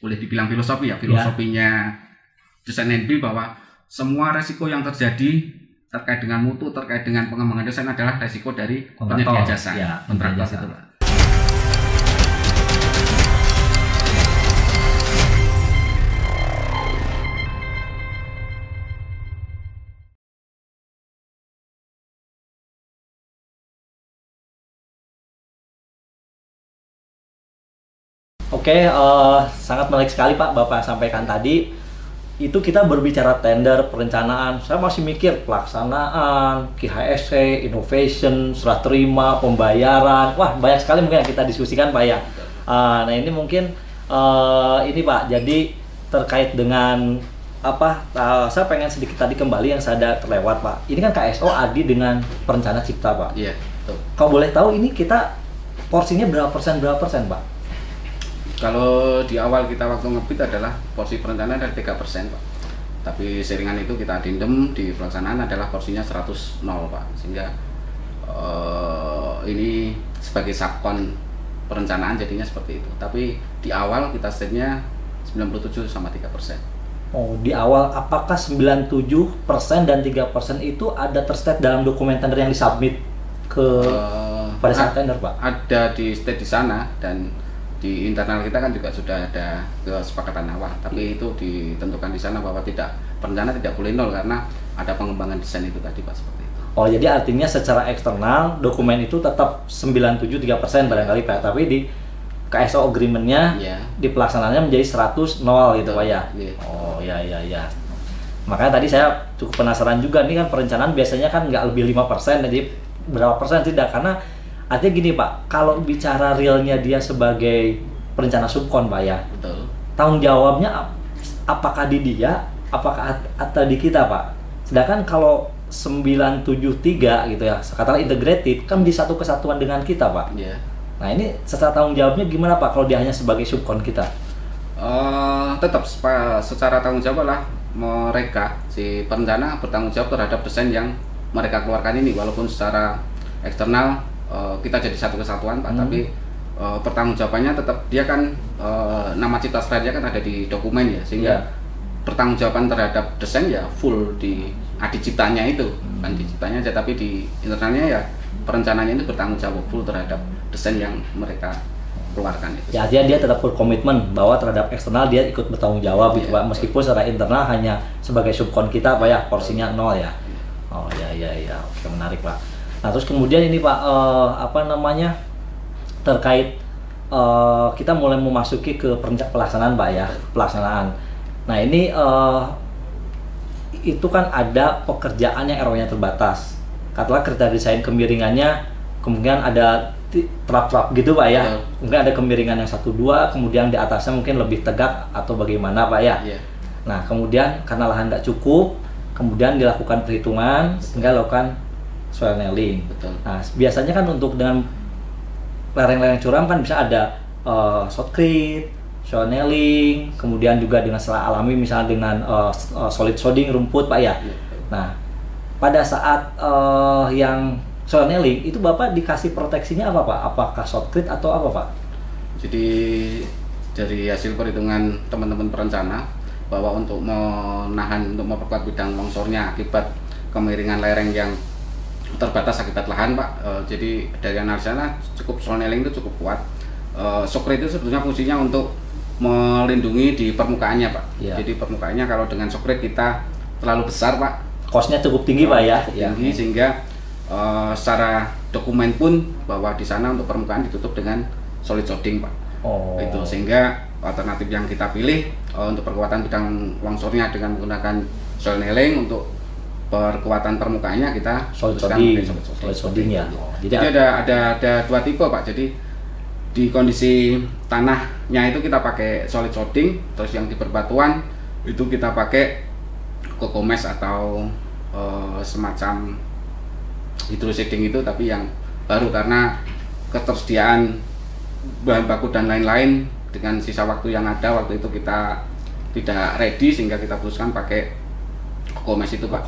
boleh dibilang filosofi ya, filosofinya desain NB bahwa semua resiko yang terjadi terkait dengan mutu, terkait dengan pengembangan desain adalah resiko dari penyedia jasa, kontraktor itu. Oke, sangat menarik sekali Pak Bapak sampaikan tadi. Itu kita berbicara tender, perencanaan. Saya masih mikir pelaksanaan, KHSC, innovation, serah terima, pembayaran. Wah, banyak sekali mungkin yang kita diskusikan Pak ya. Nah ini mungkin ini Pak. Jadi terkait dengan apa? Saya pengen sedikit tadi kembali yang saya ada terlewat Pak. Ini kan KSO ADI dengan perencana cipta Pak. Iya. Betul. Kalau boleh tahu ini kita porsinya berapa persen Pak? Kalau di awal kita waktu ngebit adalah porsi perencanaan dari 3% Pak. Tapi seringan itu kita addendum di pelaksanaan adalah porsinya 100 Pak. Sehingga ini sebagai subkon perencanaan jadinya seperti itu. Tapi di awal kita setnya 97 sama 3%. Oh, di awal apakah 97% dan 3% itu ada terstate dalam dokumen tender yang disubmit ke pada saat tender Pak? Ada di state di sana, dan di internal kita kan juga sudah ada kesepakatan awal, tapi itu ditentukan di sana bahwa perencana tidak boleh nol karena ada pengembangan desain itu tadi Pak, seperti itu. Oh, jadi artinya secara eksternal dokumen itu tetap 97-3% barangkali Pak, tapi di KSO agreement-nya di pelaksanaannya menjadi 100 nol gitu Pak ya. Oh ya. Makanya tadi saya cukup penasaran juga, nih kan perencanaan biasanya kan nggak lebih 5%, jadi berapa persen tidak, karena artinya gini Pak, kalau bicara realnya dia sebagai perencana subkon Pak ya, betul. Tanggung jawabnya apakah di dia, apakah atau di kita Pak? Sedangkan kalau 973 gitu ya, katakanlah integrated kan di satu kesatuan dengan kita Pak. Iya. Nah ini secara tanggung jawabnya gimana Pak kalau dia hanya sebagai subkon kita? Tetap secara tanggung jawab lah mereka si perencana bertanggung jawab terhadap desain yang mereka keluarkan ini, walaupun secara eksternal kita jadi satu kesatuan Pak, tapi pertanggungjawabannya tetap dia kan nama cipta selera kan ada di dokumen ya, sehingga pertanggungjawaban terhadap desain ya full di adi ciptanya itu, bukan di ciptanya aja, tapi di internalnya ya perencananya itu bertanggung jawab full terhadap desain yang mereka keluarkan itu. Ya, dia tetap berkomitmen bahwa terhadap eksternal dia ikut bertanggung jawab gitu Pak, meskipun secara internal hanya sebagai subkon kita Pak ya, porsinya nol ya. Oh ya, oke, menarik Pak. Nah terus kemudian ini Pak, terkait kita mulai memasuki ke pelaksanaan Pak ya, pelaksanaan. Nah ini itu kan ada pekerjaan yang ROI-nya terbatas. Katakanlah kerja desain kemiringannya kemungkinan ada trap-trap gitu Pak ya. Mungkin ada kemiringan yang 1-2, kemudian di atasnya mungkin lebih tegak atau bagaimana Pak ya. Nah kemudian karena lahan nggak cukup, kemudian dilakukan perhitungan sehingga lakukan soil nailing. Nah biasanya kan untuk dengan lereng-lereng curam kan bisa ada shotcrete, soil nailing, kemudian juga dengan selah alami misalnya dengan solid sodding rumput Pak ya. Nah pada saat yang soil nailing itu Bapak dikasih proteksinya apa Pak? Apakah shotcrete atau apa Pak? Jadi dari hasil perhitungan teman-teman perencana bahwa untuk menahan, untuk memperkuat bidang longsornya akibat kemiringan lereng yang terbatas akibat lahan Pak, jadi dari analisanya cukup soil nailing itu cukup kuat. Shotcrete itu sebetulnya fungsinya untuk melindungi di permukaannya Pak. Jadi permukaannya kalau dengan shotcrete kita terlalu besar Pak, kosnya cukup tinggi Pak ya, tinggi sehingga secara dokumen pun bahwa di sana untuk permukaan ditutup dengan solid sodding Pak. Itu sehingga alternatif yang kita pilih untuk perkuatan bidang longsornya dengan menggunakan soil nailing, untuk perkuatan permukaannya kita solid sodding ya. Jadi ada dua tipe Pak. Jadi di kondisi tanahnya itu kita pakai solid sodding, terus yang di perbatuan itu kita pakai kokomes atau semacam hydroseeding itu, tapi yang baru karena ketersediaan bahan baku dan lain-lain dengan sisa waktu yang ada waktu itu kita tidak ready, sehingga kita putuskan pakai kokomes itu Pak,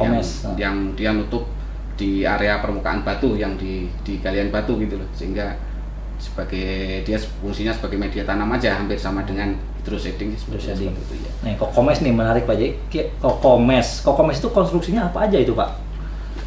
yang dia nutup di area permukaan batu yang di galian batu gitu loh, sehingga dia fungsinya sebagai media tanam aja, hampir sama dengan hydroseeding seperti itu ya. Nah, Kokomes nih menarik Pak. Jadi Kokomes itu konstruksinya apa aja itu Pak?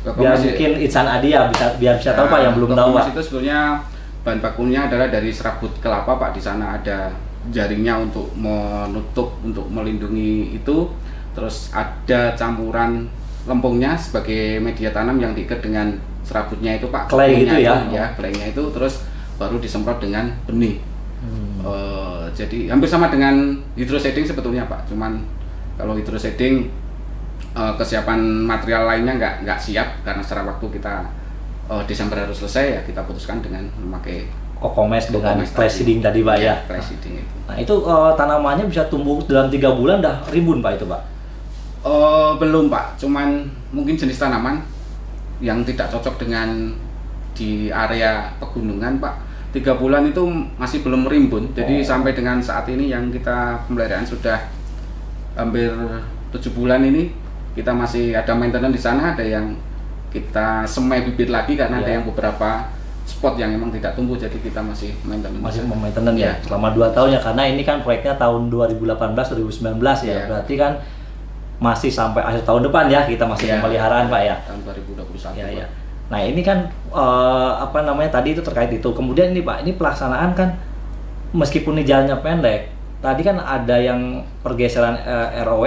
Biar mungkin Ihsan Adi ya biar bisa tahu Pak yang belum tahu Pak. Itu sebenarnya bahan bakunya adalah dari serabut kelapa Pak. Di sana ada jaringnya untuk menutup, untuk melindungi itu. Terus ada campuran lempungnya sebagai media tanam yang diikat dengan serabutnya itu Pak. Clay gitu ya? Ya, claynya itu terus baru disemprot dengan benih. Jadi hampir sama dengan hydroseeding sebetulnya Pak. Cuman kalau hydroseeding kesiapan material lainnya nggak siap karena secara waktu kita Desember harus selesai, ya kita putuskan dengan memakai Kokomes dengan clay seeding tadi Pak ya. Clay seeding itu. Nah itu tanamannya bisa tumbuh dalam 3 bulan dah rimbun Pak itu Pak? Belum Pak, cuman mungkin jenis tanaman yang tidak cocok dengan di area pegunungan Pak. 3 bulan itu masih belum rimbun, jadi sampai dengan saat ini yang kita pemeliharaan sudah hampir 7 bulan ini, kita masih ada maintenance di sana, ada yang kita semai bibit lagi karena ada yang beberapa spot yang memang tidak tumbuh, jadi kita masih maintenance. Masih maintenance ya selama 2 tahun ya, karena ini kan proyeknya tahun 2018-2019 ya, berarti kan masih sampai akhir tahun depan ya kita masih pemeliharaan Pak ya. Tahun 2021. Ya. Nah ini kan tadi itu terkait itu. Kemudian ini Pak, ini pelaksanaan kan meskipun ini jalannya pendek, tadi kan ada yang pergeseran ROW,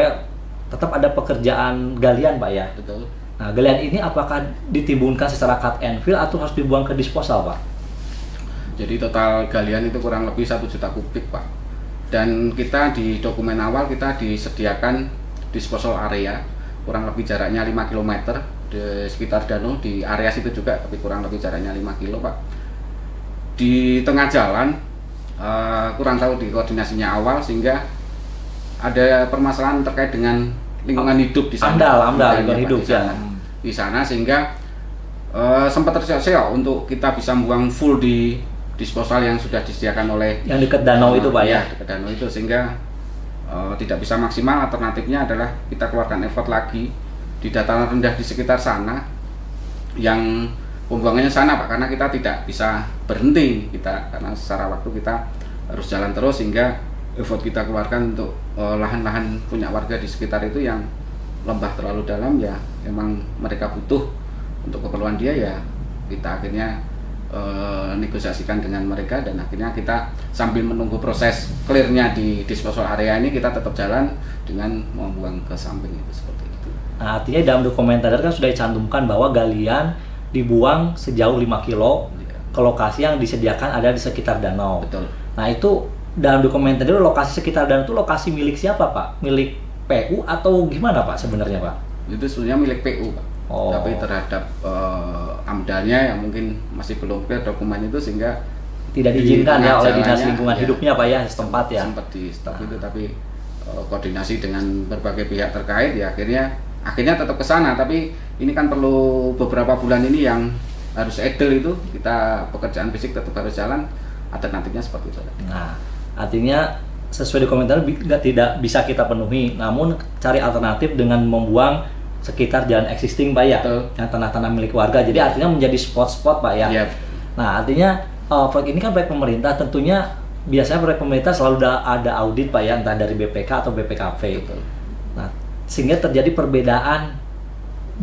tetap ada pekerjaan galian Pak ya. Betul. Nah galian ini apakah ditimbunkan secara cut and fill atau harus dibuang ke disposal Pak? Jadi total galian itu kurang lebih 1 juta kubik Pak. Dan kita di dokumen awal kita disediakan disposal area kurang lebih jaraknya 5 km di sekitar danau, di area situ juga, tapi kurang lebih jaraknya 5 km Pak. Di tengah jalan kurang tahu di koordinasinya awal sehingga ada permasalahan terkait dengan lingkungan hidup di sana. AMDAL lingkungan hidup ya. Di sana sehingga sempat terseok-seok untuk kita bisa buang full di disposal yang sudah disediakan oleh yang dekat danau itu Pak ya. Dekat danau itu, sehingga tidak bisa maksimal. Alternatifnya adalah kita keluarkan effort lagi di dataran rendah di sekitar sana yang pembuangannya sana Pak, karena kita tidak bisa berhenti karena secara waktu kita harus jalan terus, sehingga effort kita keluarkan untuk lahan-lahan punya warga di sekitar itu yang lembah terlalu dalam, ya emang mereka butuh untuk keperluan dia, ya kita akhirnya negosiasikan dengan mereka, dan akhirnya kita sambil menunggu proses clearnya di disposal area ini, kita tetap jalan dengan membuang ke samping itu seperti itu. Nah, artinya dalam dokumen tadi kan sudah dicantumkan bahwa galian dibuang sejauh 5 kilo ke lokasi yang disediakan ada di sekitar danau. Betul. Nah itu dalam dokumen tadi lokasi sekitar danau itu lokasi milik siapa Pak? Milik PU atau gimana Pak sebenarnya Pak? Itu sebenarnya milik PU Pak. Tapi terhadap AMDA-nya yang mungkin masih belum clear dokumen itu, sehingga tidak diizinkan ya oleh dinas lingkungan hidupnya Pak ya setempat ya. Sempat di stop itu, tapi koordinasi dengan berbagai pihak terkait ya akhirnya tetap ke sana. Tapi ini kan perlu beberapa bulan ini yang harus idle, itu kita pekerjaan fisik tetap harus jalan, alternatifnya seperti itu. Nah artinya sesuai dokumen tidak bisa kita penuhi, namun cari alternatif dengan membuang sekitar jalan existing Pak ya, yang tanah-tanah milik warga, jadi artinya menjadi spot-spot Pak ya. Nah artinya proyek ini kan proyek pemerintah, tentunya biasanya proyek pemerintah selalu ada audit Pak ya, entah dari BPK atau BPKP. Nah sehingga terjadi perbedaan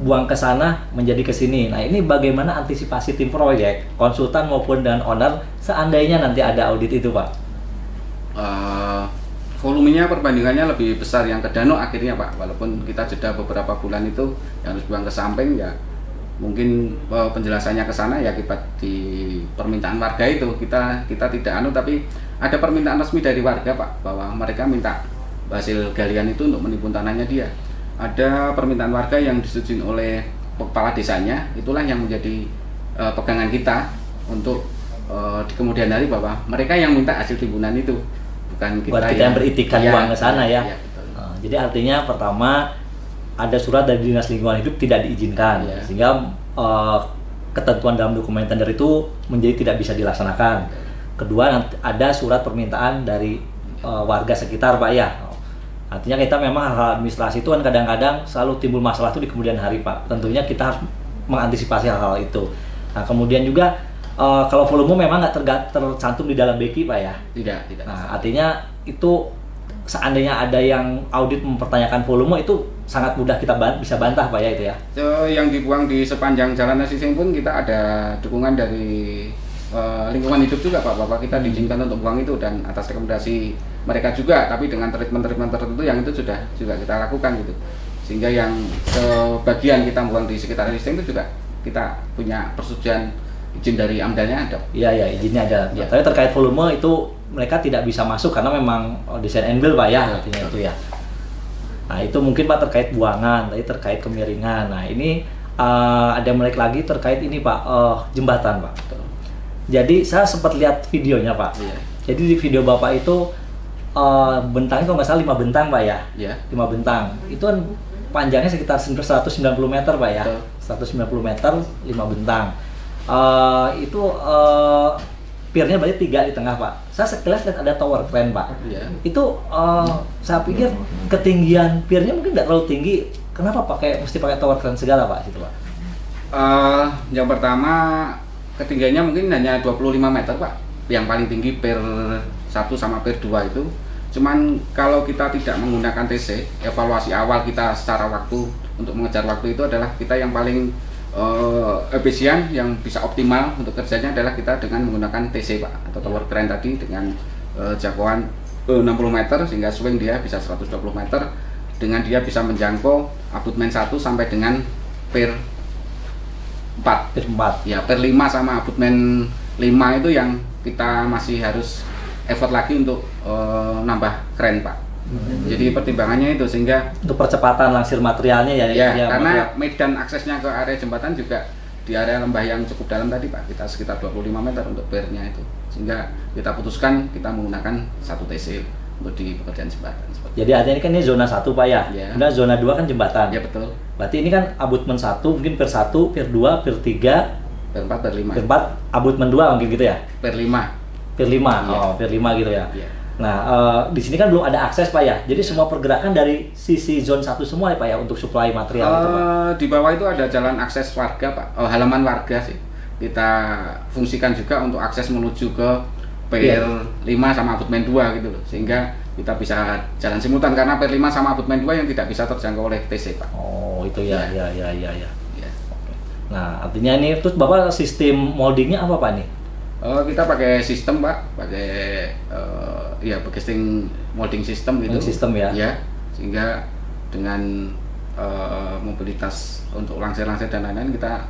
buang ke sana menjadi ke sini. Nah ini bagaimana antisipasi tim proyek, konsultan maupun dan owner seandainya nanti ada audit itu Pak? Volumenya perbandingannya lebih besar yang ke danau akhirnya Pak, walaupun kita jeda beberapa bulan itu yang harus buang ke samping, ya mungkin penjelasannya ke sana ya akibat di permintaan warga itu kita tidak tapi ada permintaan resmi dari warga Pak, bahwa mereka minta hasil galian itu untuk menimbun tanahnya dia. Ada permintaan warga yang disetujui oleh kepala desanya, itulah yang menjadi pegangan kita untuk di kemudian hari, bahwa mereka yang minta hasil timbunan itu, bukan kita yang beritikan uang ke sana ya. Jadi artinya pertama ada surat dari dinas lingkungan hidup tidak diizinkan, sehingga ketentuan dalam dokumen tender itu menjadi tidak bisa dilaksanakan. Kedua ada surat permintaan dari warga sekitar Pak ya. Artinya kita memang hal-hal administrasi itu kan kadang-kadang selalu timbul masalah itu di kemudian hari Pak. Tentunya kita harus mengantisipasi hal-hal itu. Nah kemudian juga kalau volume memang nggak tercantum di dalam beki Pak ya? Tidak. Nah, artinya itu seandainya ada yang audit mempertanyakan volume itu sangat mudah kita bisa bantah Pak ya itu ya? Yang dibuang di sepanjang jalan Asising pun kita ada dukungan dari lingkungan hidup juga Pak, bahwa kita diizinkan untuk buang itu dan atas rekomendasi mereka juga, tapi dengan treatment tertentu yang itu sudah juga kita lakukan gitu. Sehingga yang sebagian kita buang di sekitar Asising itu juga kita punya persetujuan izin dari AMDA-nya ada. Iya, izinnya ada. Ya. Tapi terkait volume itu mereka tidak bisa masuk karena memang desain and build Pak ya, artinya itu ya. Nah itu mungkin Pak terkait buangan, tadi terkait kemiringan. Nah ini ada menarik lagi terkait ini Pak, jembatan Pak. Jadi saya sempat lihat videonya Pak. Iya. Jadi di video Bapak itu bentangnya kalau nggak salah 5 bentang Pak ya. Iya. 5 bentang. Itu kan panjangnya sekitar 190 meter Pak ya. Betul. 190 meter 5 bentang. Itu piernya berarti 3 di tengah Pak. Saya sekilas lihat ada tower crane Pak. Iya. Itu saya pikir ketinggian piernya mungkin tidak terlalu tinggi. Kenapa mesti pakai tower crane segala Pak situ Pak? Yang pertama ketinggiannya mungkin hanya 25 meter Pak. Yang paling tinggi pier 1 sama pier 2 itu. Cuman kalau kita tidak menggunakan TC, evaluasi awal kita secara waktu untuk mengejar waktu itu adalah kita yang paling efisien, yang bisa optimal untuk kerjanya adalah kita dengan menggunakan TC Pak, atau tower crane tadi dengan jangkauan 60 meter sehingga swing dia bisa 120 meter, dengan dia bisa menjangkau abutmen 1 sampai dengan pier 4. Ya, pier 5 sama abutmen 5 itu yang kita masih harus effort lagi untuk nambah crane Pak. Jadi pertimbangannya itu, sehingga untuk percepatan langsir materialnya ya karena medan aksesnya ke area jembatan juga di area lembah yang cukup dalam tadi Pak, kita sekitar 25 meter untuk piernya itu, sehingga kita putuskan kita menggunakan 1 TC untuk di pekerjaan jembatan. Jadi artinya ini kan ini zona 1 Pak ya, kemudian zona 2 kan jembatan. Ya betul. Berarti ini kan abutmen 1 mungkin pier 1, pier 2, pier 3, pier 4, pier 5. Pier 4 abutmen 2 mungkin gitu ya? Pier 5. Pier 5, pier 5 gitu ya. Nah, di sini kan belum ada akses Pak ya. Jadi semua pergerakan dari sisi zone 1 semua ya Pak ya untuk suplai material itu Pak. Di bawah itu ada jalan akses warga Pak. Halaman warga sih. Kita fungsikan juga untuk akses menuju ke pier 5 sama abutmen 2 gitu loh. Sehingga kita bisa jalan simultan karena pier 5 sama abutmen 2 yang tidak bisa terjangkau oleh TC Pak. Oh, itu ya. Nah, artinya ini terus Bapak sistem moldingnya apa Pak nih? Kita pakai sistem Pak, pakai molding system gitu. Sistem ya. Ya, sehingga dengan mobilitas untuk langsir-langsir dan lain-lain kita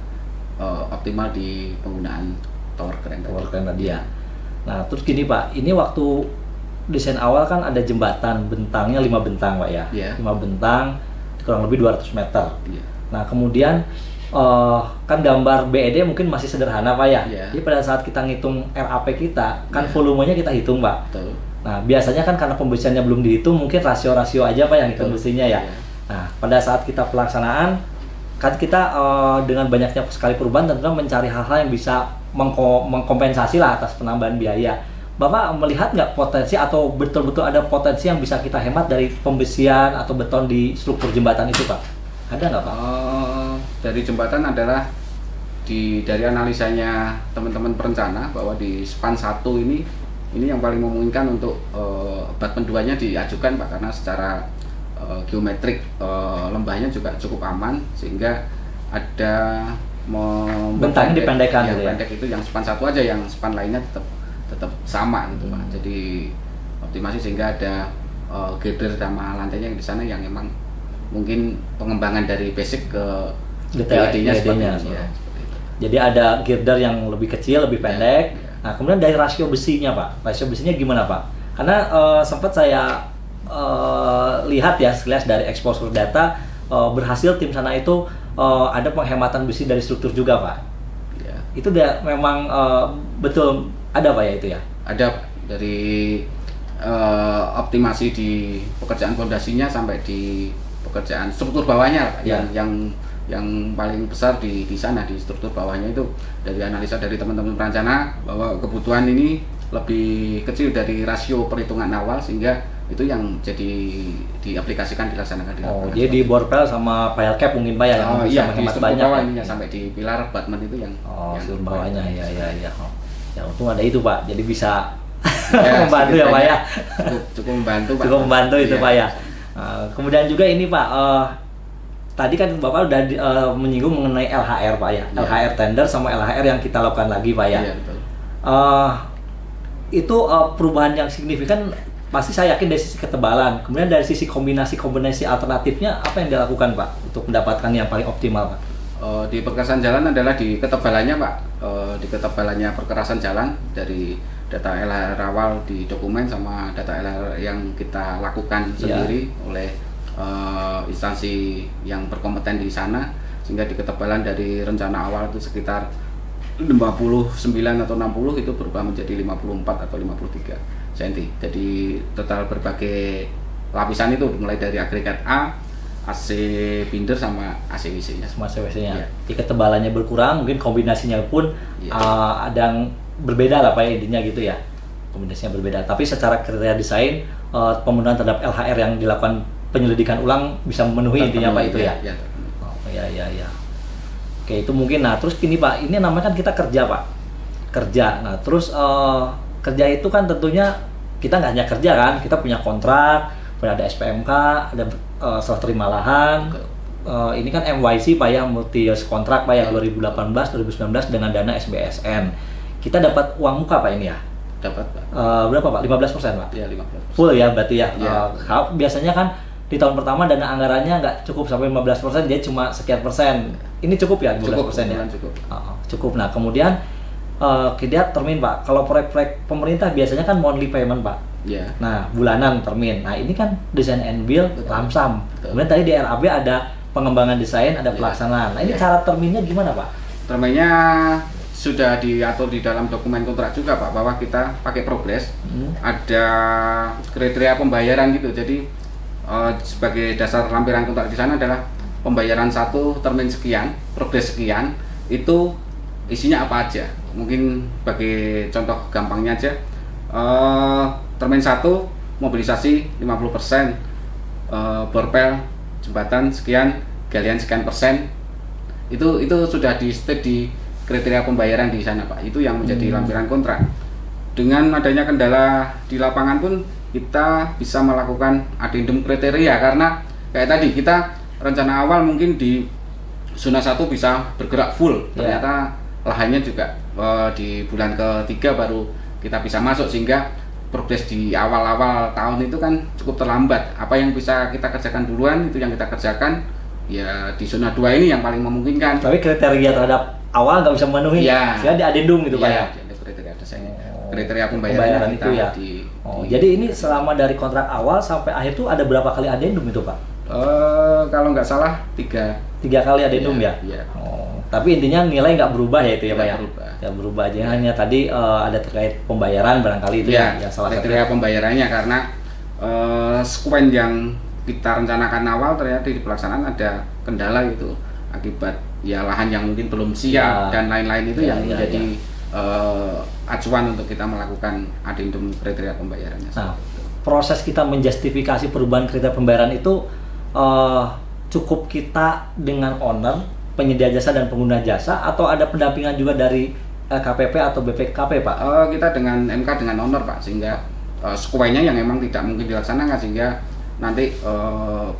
optimal di penggunaan tower crane tadi ya. Nah, terus gini Pak, ini waktu desain awal kan ada jembatan, bentangnya 5 bentang Pak ya. 5 bentang kurang lebih 200 meter. Nah, kemudian kan gambar BED mungkin masih sederhana Pak ya. Jadi pada saat kita ngitung RAP kita, kan volumenya kita hitung Pak. Betul. Nah, biasanya kan karena pembersihannya belum dihitung, mungkin rasio-rasio aja Pak yang hitung besinya ya. Nah, pada saat kita pelaksanaan, kan kita dengan banyaknya sekali perubahan tentunya mencari hal-hal yang bisa mengkompensasi lah atas penambahan biaya. Bapak melihat nggak potensi atau betul-betul ada potensi yang bisa kita hemat dari pembesian atau beton di struktur jembatan itu Pak? Ada nggak Pak? Dari jembatan adalah dari analisanya teman-teman perencana bahwa di span 1 ini yang paling memungkinkan untuk abutmen 2-nya diajukan Pak, karena secara geometrik lembahnya juga cukup aman, sehingga ada bentangnya dipendekkan gitu ya. Pendek itu yang span 1 aja, yang span lainnya tetap sama gitu Pak. Jadi optimasi sehingga ada girder sama lantainya yang di sana yang memang mungkin pengembangan dari basic ke detailnya seperti itu. Jadi ada girder yang lebih kecil, lebih pendek. Nah, kemudian dari rasio besinya Pak, rasio besinya gimana Pak? Karena sempat saya lihat ya sekilas dari exposure data, berhasil tim sana itu ada penghematan besi dari struktur juga Pak. Itu memang betul ada Pak ya itu ya? Ada, dari optimasi di pekerjaan fondasinya sampai di pekerjaan struktur bawahnya Pak. Yang paling besar di sana, di struktur bawahnya itu dari analisa dari teman-teman perencana bahwa kebutuhan ini lebih kecil dari rasio perhitungan awal, sehingga itu yang jadi diaplikasikan dilaksanakan di lapangan. Jadi di borpel sama pile cap mungkin Pak ya, yang bisa menghemat banyak bawah ya. sampai di pilar batman itu yang struktur bawahnya ya. Ya untung ada itu Pak, jadi bisa ya, membantu ya Pak ya. Cukup membantu Pak. Cukup membantu itu Pak ya. Kemudian juga ini Pak, tadi kan Bapak udah menyinggung mengenai LHR Pak ya, LHR tender sama LHR yang kita lakukan lagi Pak ya. Iya betul. Itu perubahan yang signifikan pasti saya yakin dari sisi ketebalan. Kemudian dari sisi kombinasi alternatifnya apa yang dilakukan Pak untuk mendapatkan yang paling optimal Pak? Di perkerasan jalan adalah di ketebalannya Pak, di ketebalannya perkerasan jalan dari data LHR awal di dokumen sama data LHR yang kita lakukan sendiri oleh instansi yang berkompeten di sana, sehingga di ketebalan dari rencana awal itu sekitar 59 atau 60 itu berubah menjadi 54 atau 53 cm. Jadi total berbagai lapisan itu mulai dari agregat A, AC binder sama AC WC-nya. Semua AC WC-nya. Di ketebalannya berkurang, mungkin kombinasinya pun ada yang berbeda lah Pak intinya gitu ya. Kombinasinya berbeda. Tapi secara kriteria desain pemenuhan terhadap LHR yang dilakukan penyelidikan ulang bisa memenuhi intinya Pak itu ya. Ya. Oke, itu mungkin. Nah, terus gini Pak, ini namanya kan kita kerja Pak. Kerja. Nah, terus kerja itu kan tentunya kita nggak hanya kerja kan, kita punya kontrak, ada SPMK, ada serah terima lahan. Ini kan MYC Pak ya, multi years kontrak Pak ya, 2018-2019 dengan dana SBSN. Kita dapat uang muka Pak ini ya? Dapat Pak. Berapa Pak? 15% Pak? Iya, 15%. Full ya berarti ya? Ya. Biasanya kan di tahun pertama dana anggarannya nggak cukup sampai 15%, dia cuma sekian persen. Ini cukup ya 15% ya? Cukup. Cukup. Nah kemudian kita termin Pak. Kalau proyek-proyek pemerintah biasanya kan monthly payment Pak. Iya. Nah bulanan termin. Nah ini kan design and build lamsam. Kemudian tadi di RAB ada pengembangan desain, ada pelaksanaan. Nah ini cara terminnya gimana Pak? Terminnya sudah diatur di dalam dokumen kontrak juga Pak, bahwa kita pakai progres. Ada kriteria pembayaran gitu. Jadi sebagai dasar lampiran kontrak di sana adalah pembayaran satu termin sekian, progres sekian, itu isinya apa aja. Mungkin bagi contoh gampangnya aja, termin 1 mobilisasi 50%, borpel jembatan sekian, galian sekian persen, itu sudah di state di kriteria pembayaran di sana Pak. Itu yang menjadi lampiran kontrak. Dengan adanya kendala di lapangan pun kita bisa melakukan addendum kriteria, karena kayak tadi kita rencana awal mungkin di zona 1 bisa bergerak full, ternyata lahannya juga di bulan ketiga baru kita bisa masuk, sehingga progres di awal-awal tahun itu kan cukup terlambat. Apa yang bisa kita kerjakan duluan itu yang kita kerjakan ya di zona 2 ini yang paling memungkinkan. Tapi kriteria terhadap awal nggak bisa memenuhi, sehingga di addendum gitu Pak ya? Kriteria desain, kriteria pembayaran itu ya. Jadi ini selama dari kontrak awal sampai akhir tuh ada berapa kali addendum itu Pak? Kalau nggak salah 3 kali addendum ya? Iya. Tapi intinya nilai nggak berubah ya itu ya Pak ya? Nggak berubah aja, hanya tadi ada terkait pembayaran barangkali itu ya salah satu kriteria pembayarannya, karena sekuen yang kita rencanakan awal ternyata di pelaksanaan ada kendala gitu, akibat ya lahan yang mungkin belum siap dan lain-lain itu yang menjadi acuan untuk kita melakukan addendum kriteria pembayarannya. Nah, proses kita menjustifikasi perubahan kriteria pembayaran itu cukup kita dengan owner, penyedia jasa dan pengguna jasa, atau ada pendampingan juga dari LKPP atau BPKP Pak? Kita dengan MK dengan owner Pak, sehingga sekuenya yang memang tidak mungkin dilaksanakan, sehingga nanti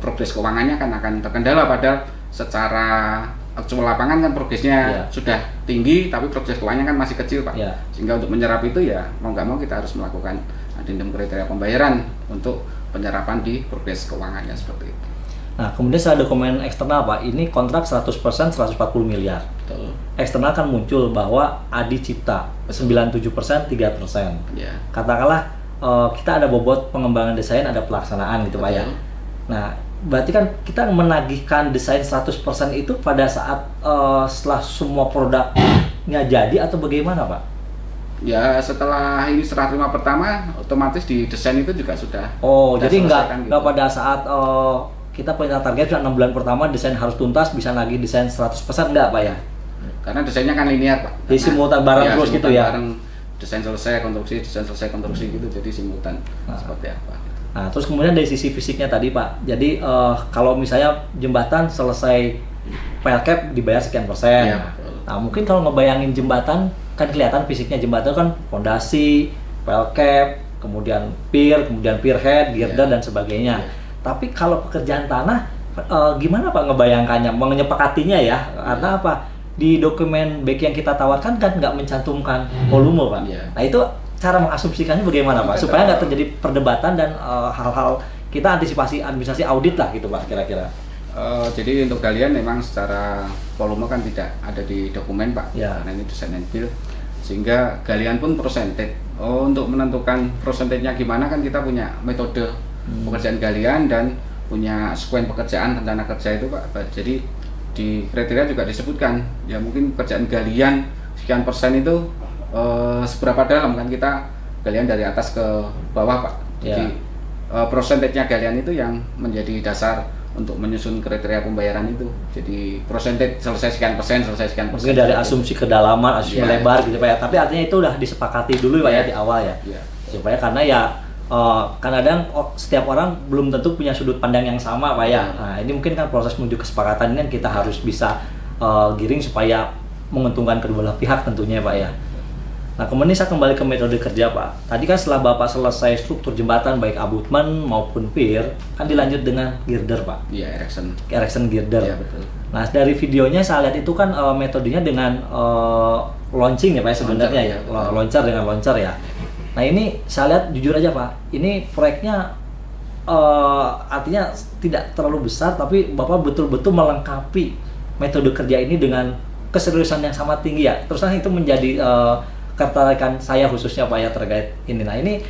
progres keuangannya akan terkendala, padahal secara actual lapangan kan progresnya sudah tinggi, tapi progres keuangannya kan masih kecil Pak. Sehingga untuk menyerap itu ya mau nggak mau kita harus melakukan addendum kriteria pembayaran untuk penyerapan di progres keuangannya seperti itu. Nah kemudian setelah dokumen eksternal Pak, ini kontrak 100% 140 miliar. Betul. Eksternal kan muncul bahwa Adi Cipta 97% 3%. Katakanlah kita ada bobot pengembangan desain, ada pelaksanaan gitu Pak ya. Nah berarti kan kita menagihkan desain 100% itu pada saat setelah semua produknya jadi, atau bagaimana Pak? Ya setelah ini serah terima pertama, otomatis di desain itu juga sudah. Jadi nggak pada saat kita punya target 6 bulan pertama desain harus tuntas, bisa lagi desain 100% enggak Pak ya? Karena desainnya kan linear Pak. Jadi simultan bareng terus gitu ya? Bareng, desain selesai konstruksi gitu, jadi simultan seperti apa. Nah, terus kemudian dari sisi fisiknya tadi Pak, jadi kalau misalnya jembatan selesai pile cap dibayar sekian persen. Ya, nah mungkin kalau ngebayangin jembatan kan kelihatan fisiknya jembatan kan fondasi, pile cap, kemudian pier head, girder dan sebagainya. Tapi kalau pekerjaan tanah gimana Pak ngebayangkannya, menyepakatinya ya? Karena apa? Di dokumen back yang kita tawarkan kan nggak mencantumkan volume Pak. Nah itu cara mengasumsikannya bagaimana Pak? Supaya nggak terjadi perdebatan dan hal-hal kita antisipasi administrasi audit lah gitu Pak kira-kira. Jadi untuk galian memang secara volume kan tidak ada di dokumen Pak, karena ini desain and build, sehingga galian pun percentage. Untuk menentukan persentasenya gimana kan kita punya metode pekerjaan galian dan punya sekuen pekerjaan rencana kerja itu Pak. Jadi di kriteria juga disebutkan ya mungkin pekerjaan galian sekian persen itu seberapa dalam kan kita galian dari atas ke bawah Pak. Jadi persentasenya galian itu yang menjadi dasar untuk menyusun kriteria pembayaran itu. Jadi persentage selesai sekian persen. Mungkin dari asumsi kedalaman, asumsi melebar gitu Pak ya. Tapi artinya itu udah disepakati dulu Pak ya di awal ya. Supaya karena ya kadang setiap orang belum tentu punya sudut pandang yang sama Pak ya. Nah ini mungkin kan proses menuju kesepakatan ini kan kita harus bisa giring supaya menguntungkan kedua belah pihak tentunya Pak ya. Nah kemudian saya kembali ke metode kerja Pak. Tadi kan setelah Bapak selesai struktur jembatan baik abutment maupun pier kan dilanjut dengan girder Pak. Iya, erection girder. Iya betul. Nah dari videonya saya lihat itu kan metodenya dengan launching ya Pak sebenarnya ya, launcher ya. Nah ini saya lihat jujur aja Pak, ini proyeknya artinya tidak terlalu besar tapi Bapak betul-betul melengkapi metode kerja ini dengan keseriusan yang sangat tinggi ya. Terus itu menjadi ketertarikan saya khususnya Pak ya terkait ini. Nah ini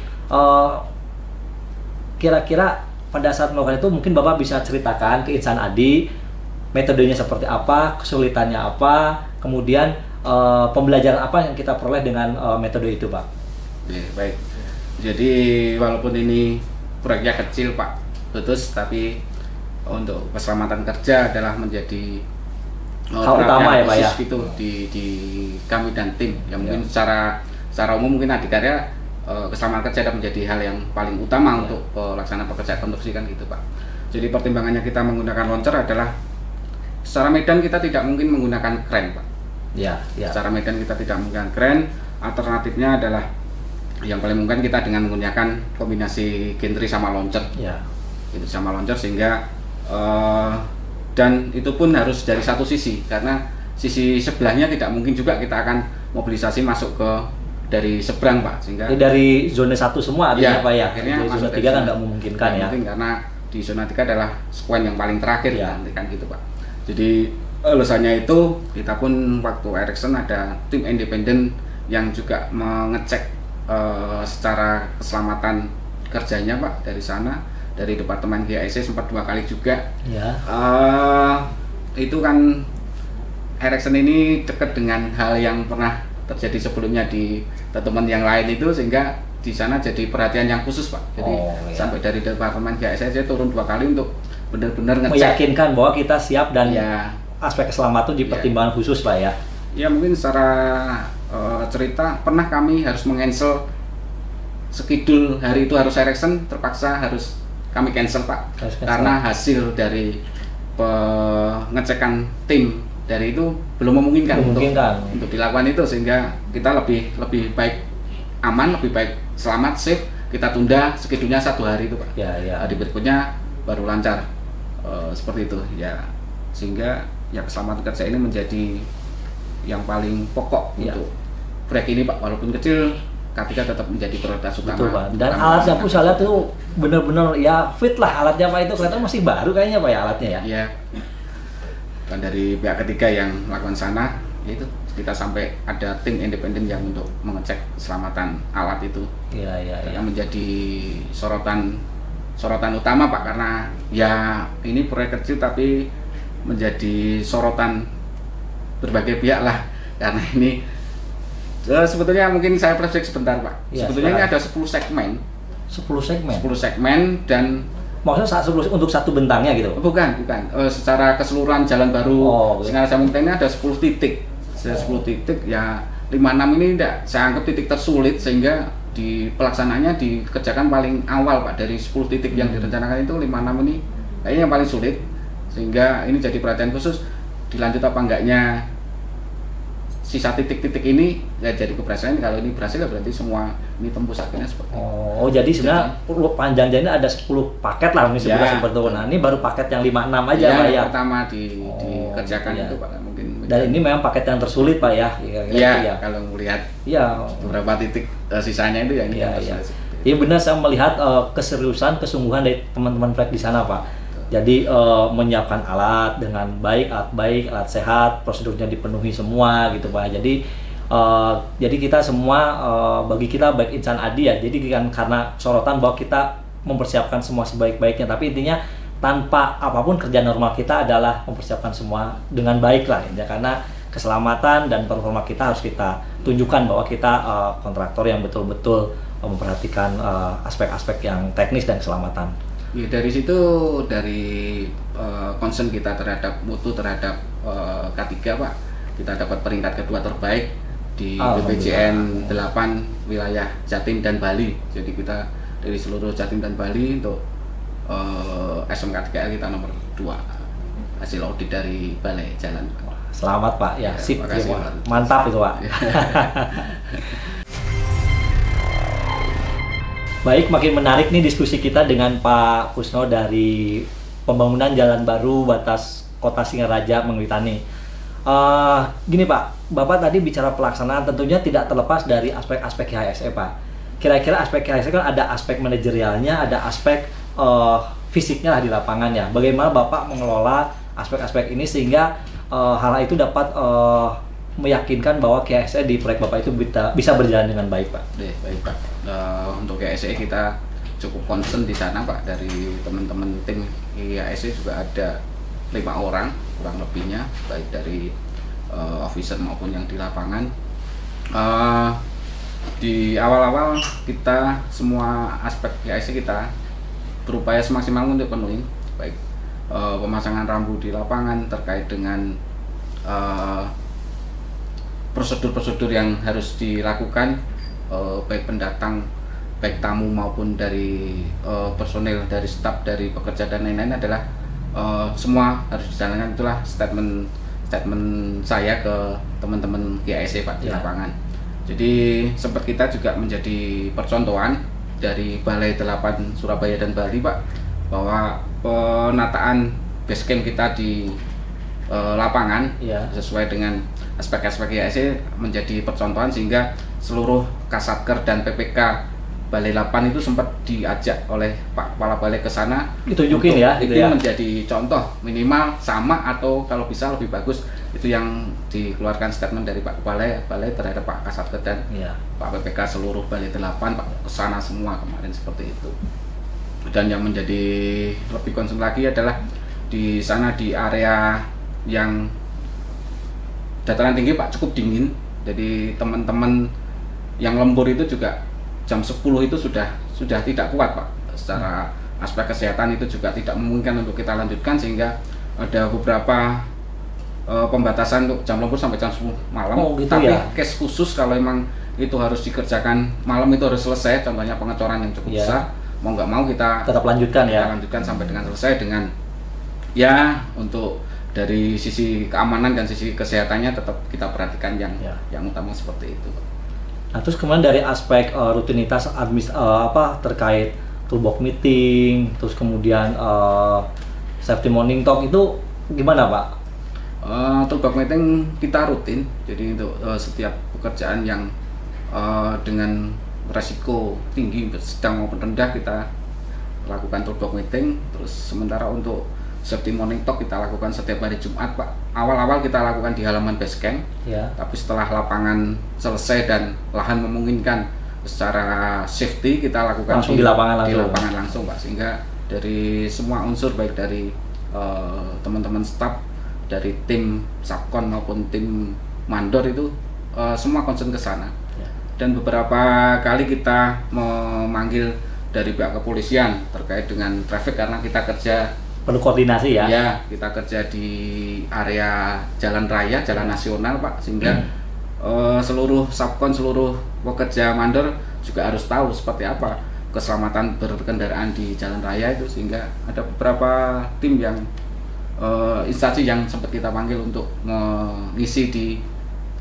kira-kira pada saat melakukan itu mungkin Bapak bisa ceritakan ke Insan Adi metodenya seperti apa, kesulitannya apa, kemudian pembelajaran apa yang kita peroleh dengan metode itu Pak. Baik, jadi walaupun ini proyeknya kecil Pak Tutus, tapi untuk keselamatan kerja adalah menjadi hal utama ya Pak ya gitu di kami dan tim ya mungkin secara umum mungkin adikarya keselamatan kerja adalah menjadi hal yang paling utama untuk pelaksanaan pekerjaan konstruksi kan gitu Pak. Jadi pertimbangannya kita menggunakan launcher adalah secara medan kita tidak mungkin menggunakan kren Pak. Secara medan kita tidak menggunakan kren, alternatifnya adalah yang paling mungkin kita dengan menggunakan kombinasi gantry sama launcher. Itu sama launcher sehingga dan itu pun harus dari satu sisi karena sisi sebelahnya tidak mungkin juga kita akan mobilisasi masuk ke dari seberang Pak, sehingga ini dari zona 1 semua artinya Pak ya. Akhirnya di zona 3 kan nggak memungkinkan ya. Mungkin karena di zona 3 adalah sekuen yang paling terakhir kan gitu Pak. Jadi alasannya itu kita pun waktu erection ada tim independen yang juga mengecek secara keselamatan kerjanya Pak dari sana, dari departemen GIC sempat 2 kali juga. Itu kan erection ini dekat dengan hal yang pernah terjadi sebelumnya di teman yang lain itu, sehingga di sana jadi perhatian yang khusus Pak. Jadi sampai dari departemen GIC saya turun 2 kali untuk benar-benar ngecek, meyakinkan bahwa kita siap dan aspek keselamatan itu dipertimbangkan khusus Pak ya. Ya mungkin secara cerita pernah kami harus meng-cancel schedule hari itu harus erection, terpaksa harus kami cancel Pak karena hasil dari pengecekan tim dari itu belum memungkinkan untuk dilakukan itu, sehingga kita lebih baik aman, lebih baik selamat, safe, kita tunda schedule-nya 1 hari itu Pak. Di berikutnya baru lancar seperti itu ya, sehingga ya keselamatan kerja ini menjadi yang paling pokok untuk proyek ini Pak, walaupun kecil ketika tetap menjadi prioritas utama. Betul Pak. Dan alatnya pun saya lihat tuh benar-benar ya fit lah alatnya Pak, itu kelihatan masih baru kayaknya Pak ya alatnya ya. Iya. Dan dari pihak ketiga yang melakukan sana, yaitu kita sampai ada tim independen yang untuk mengecek keselamatan alat itu. Yang menjadi sorotan utama Pak, karena ya ini proyek kecil tapi menjadi sorotan berbagai pihak lah, karena ini sebetulnya mungkin saya flashback sebentar Pak. Sebetulnya ini ada 10 segmen. 10 segmen dan maksudnya untuk satu bentangnya gitu? Bukan. Secara keseluruhan jalan baru Singa Samunta ini ada 10 titik. 10 titik ya 5-6 ini saya anggap titik tersulit, sehingga di pelaksanaannya dikerjakan paling awal Pak, dari 10 titik yang direncanakan itu 5-6 ini kayaknya yang paling sulit, sehingga ini jadi perhatian khusus dilanjut apa enggaknya sisa titik-titik ini ya jadi keberhasilan. Kalau ini berhasil ya berarti semua ini tembus akhirnya seperti itu. Oh, jadi sebenarnya panjang jalannya ada 10 paket lah ini sebenarnya seperti itu. Nah, ini baru paket yang 5-6 aja ya, Pak ya. Pertama dikerjakan itu Pak mungkin. Dan ini memang paket yang tersulit Pak ya. Iya, kalau melihat beberapa titik sisanya itu ya ini yang tersulit. Iya benar, saya melihat keseriusan, kesungguhan dari teman-teman proyek di sana Pak. Jadi menyiapkan alat dengan baik, alat sehat, prosedurnya dipenuhi semua gitu Pak. Jadi kita semua bagi kita baik insan Adi ya. Jadi kan karena sorotan bahwa kita mempersiapkan semua sebaik-baiknya, tapi intinya tanpa apapun kerja normal kita adalah mempersiapkan semua dengan baik lah ya. Karena keselamatan dan performa kita harus kita tunjukkan bahwa kita kontraktor yang betul-betul memperhatikan aspek-aspek yang teknis dan keselamatan. Ya, dari situ dari concern kita terhadap mutu terhadap K3 Pak, kita dapat peringkat kedua terbaik di BPJN 8 wilayah Jatim dan Bali. Jadi kita dari seluruh Jatim dan Bali untuk SMK 3 kita nomor 2 hasil audit dari Balai Jalan. Selamat Pak ya, sip, makasih, mantap itu Pak. Baik, makin menarik nih diskusi kita dengan Pak Kusno dari pembangunan jalan baru batas Kota Singaraja Menggitani. Gini Pak, Bapak tadi bicara pelaksanaan tentunya tidak terlepas dari aspek-aspek HSE Pak. Kira-kira aspek HSE kan ada aspek manajerialnya, ada aspek fisiknya lah di lapangannya. Bagaimana Bapak mengelola aspek-aspek ini sehingga hal itu dapat meyakinkan bahwa KSE di proyek Bapak itu bisa berjalan dengan baik Pak? Baik Pak. Untuk KSE kita cukup concern di sana Pak, dari teman-teman tim KSE juga ada 5 orang kurang lebihnya, baik dari officer maupun yang di lapangan. Di awal-awal kita semua aspek KSE kita berupaya semaksimal untuk penuhi, baik pemasangan rambu di lapangan terkait dengan prosedur-prosedur yang harus dilakukan, baik pendatang, baik tamu maupun dari personel, dari staf, dari pekerja dan lain-lain adalah semua harus dijalankan. Itulah statement saya ke teman-teman GASE Pak di lapangan. Jadi sempat kita juga menjadi percontohan dari Balai 8 Surabaya dan Bali Pak, bahwa penataan basecamp kita di lapangan sesuai dengan aspek-aspek IAC menjadi percontohan, sehingga seluruh Kasatker dan PPK Balai 8 itu sempat diajak oleh Pak Kepala Balai ke sana. Ditunjukin ya, itu menjadi contoh, minimal sama atau kalau bisa lebih bagus. Itu yang dikeluarkan statement dari Pak Kepala Balai terhadap Pak Kasatker dan Pak PPK seluruh Balai 8 Pak ke sana semua kemarin seperti itu. Dan yang menjadi lebih concern lagi adalah di sana di area yang dataran tinggi Pak cukup dingin, jadi teman-teman yang lembur itu juga jam 10 itu sudah tidak kuat Pak, secara aspek kesehatan itu juga tidak memungkinkan untuk kita lanjutkan, sehingga ada beberapa pembatasan untuk jam lembur sampai jam 10 malam. Gitu tapi ya? case khusus kalau memang itu harus dikerjakan malam itu harus selesai, contohnya pengecoran yang cukup besar, mau nggak mau kita tetap lanjutkan lanjutkan sampai dengan selesai, dengan untuk dari sisi keamanan dan sisi kesehatannya tetap kita perhatikan yang utama seperti itu. Nah, terus kemudian dari aspek rutinitas terkait toolbox meeting, terus kemudian safety morning talk itu gimana Pak? Toolbox meeting kita rutin, jadi untuk setiap pekerjaan yang dengan resiko tinggi, sedang maupun rendah kita lakukan toolbox meeting. Terus sementara untuk safety morning talk kita lakukan setiap hari Jumat Pak. Awal-awal kita lakukan di halaman basecamp, tapi setelah lapangan selesai dan lahan memungkinkan secara safety, kita lakukan langsung di lapangan langsung Pak. Sehingga dari semua unsur, baik dari teman-teman staf, dari tim subkon maupun tim mandor itu semua concern ke sana. Dan beberapa kali kita memanggil dari pihak kepolisian terkait dengan traffic, karena kita kerja perlu koordinasi ya. Ya, kita kerja di area jalan raya, jalan nasional Pak, sehingga seluruh subkon, seluruh pekerja mandor juga harus tahu seperti apa keselamatan berkendaraan di jalan raya itu, sehingga ada beberapa tim yang instansi yang sempat kita panggil untuk mengisi di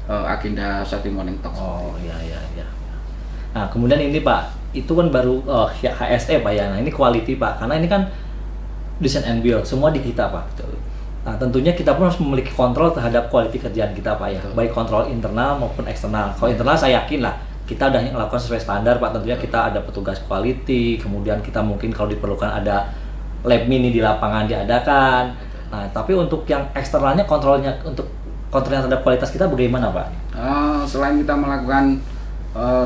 agenda safety morning talk. Oh iya. Nah kemudian ini Pak, itu kan baru HSE Pak ya. Nah ini quality Pak, karena ini kan design and build semua di kita Pak. Nah tentunya kita pun harus memiliki kontrol terhadap quality kerjaan kita Pak ya. Baik kontrol internal maupun eksternal. Kalau internal saya yakin lah kita udah melakukan sesuai standar Pak. Tentunya kita ada petugas quality, kemudian kita mungkin kalau diperlukan ada lab mini di lapangan diadakan. Nah, tapi untuk yang eksternalnya kontrolnya terhadap kualitas kita bagaimana Pak? Selain kita melakukan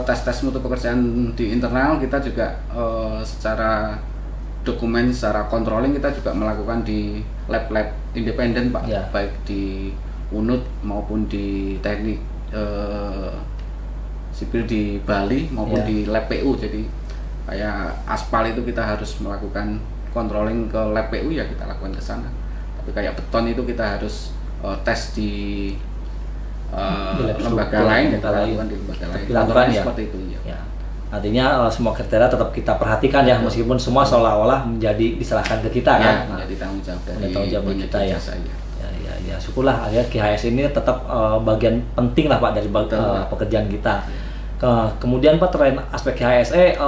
tes mutu pekerjaan di internal, kita juga secara dokumen, secara controlling kita juga melakukan di lab-lab independen Pak, baik di UNUD maupun di teknik sipil di Bali maupun di lab PU. Jadi kayak aspal itu kita harus melakukan controlling ke lab PU, ya kita lakukan ke sana. Tapi kayak beton itu kita harus tes di lembaga lain, kita lakukan di lembaga lain. Dilakukan ya. Seperti itu ya. Artinya semua kriteria tetap kita perhatikan ya, meskipun semua seolah-olah diserahkan ke kita kan. Menjadi tanggung jawab dari kita ya. Ya, syukurlah akhirnya KHS ini tetap bagian penting lah Pak dari pekerjaan kita. Kemudian Pak, terkait aspek KHSE,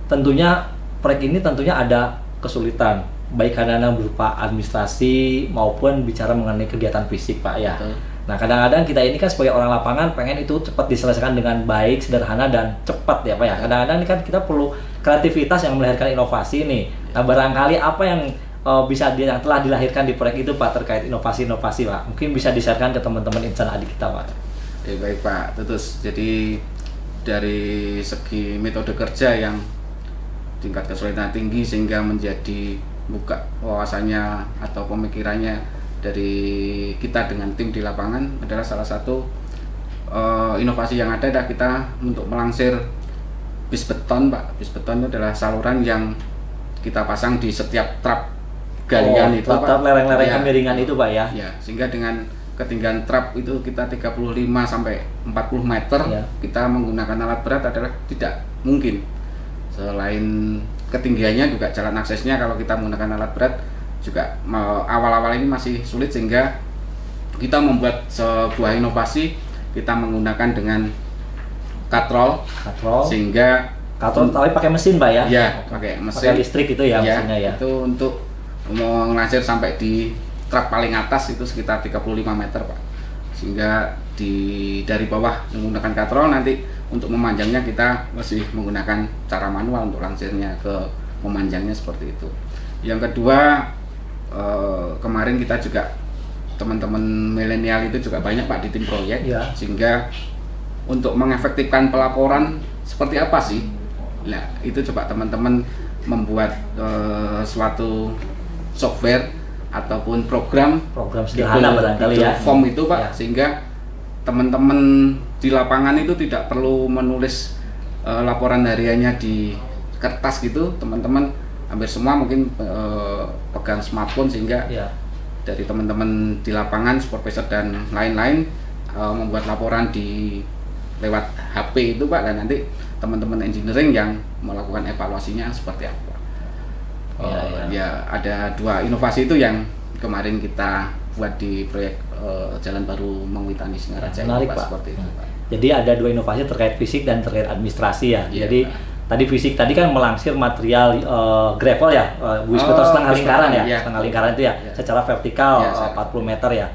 tentunya proyek ini tentunya ada kesulitan, baik kadang-kadang berupa administrasi maupun bicara mengenai kegiatan fisik Pak ya. Nah kadang-kadang kita ini kan sebagai orang lapangan pengen itu cepat diselesaikan dengan baik, sederhana dan cepat ya Pak ya. Kadang-kadang ini kan kita perlu kreativitas yang melahirkan inovasi nih. Nah barangkali apa yang yang telah dilahirkan di proyek itu Pak terkait inovasi-inovasi Pak, mungkin bisa di-sharekan ke teman-teman insan adik kita Pak. Baik Pak Tutus, jadi dari segi metode kerja yang tingkat kesulitan tinggi sehingga menjadi buka wawasannya atau pemikirannya dari kita dengan tim di lapangan adalah salah satu inovasi yang ada adalah kita untuk melansir bis beton Pak. Bis beton itu adalah saluran yang kita pasang di setiap trap galian itu Pak. Lereng-lereng kemiringan itu Pak ya. Ya, sehingga dengan ketinggian trap itu kita 35 sampai 40 meter, kita menggunakan alat berat adalah tidak mungkin. Selain ketinggiannya juga jalan aksesnya kalau kita menggunakan alat berat juga awal-awal ini masih sulit, sehingga kita membuat sebuah inovasi, kita menggunakan dengan katrol. Sehingga katrol tapi pakai mesin Pak ya? Iya, pakai mesin. Pakai listrik itu ya mesinnya ya. Itu untuk mengelansir sampai di trap paling atas itu sekitar 35 meter Pak. Sehingga dari bawah menggunakan katrol, nanti untuk memanjangnya kita masih menggunakan cara manual untuk lansirnya ke memanjangnya seperti itu. Yang kedua, kemarin kita juga teman-teman milenial itu juga banyak Pak di tim proyek, sehingga untuk mengefektifkan pelaporan seperti apa sih? Nah itu coba teman-teman membuat suatu software ataupun program sederhana barangkali ya, form itu Pak, sehingga teman-teman di lapangan itu tidak perlu menulis laporan hariannya di kertas gitu. Teman-teman hampir semua mungkin pegang smartphone, sehingga dari teman-teman di lapangan, supervisor dan lain-lain membuat laporan lewat HP itu Pak, dan nanti teman-teman engineering yang melakukan evaluasinya seperti apa. Ya ada dua inovasi itu yang kemarin kita buat di proyek Jalan Baru Mangwitani Singaraja. Menarik Pak. Seperti itu, Pak. Jadi ada dua inovasi terkait fisik dan terkait administrasi ya. Jadi tadi fisik tadi kan melansir material gravel ya, beton setengah lingkaran ya, setengah lingkaran itu ya, secara vertikal 40 meter ya.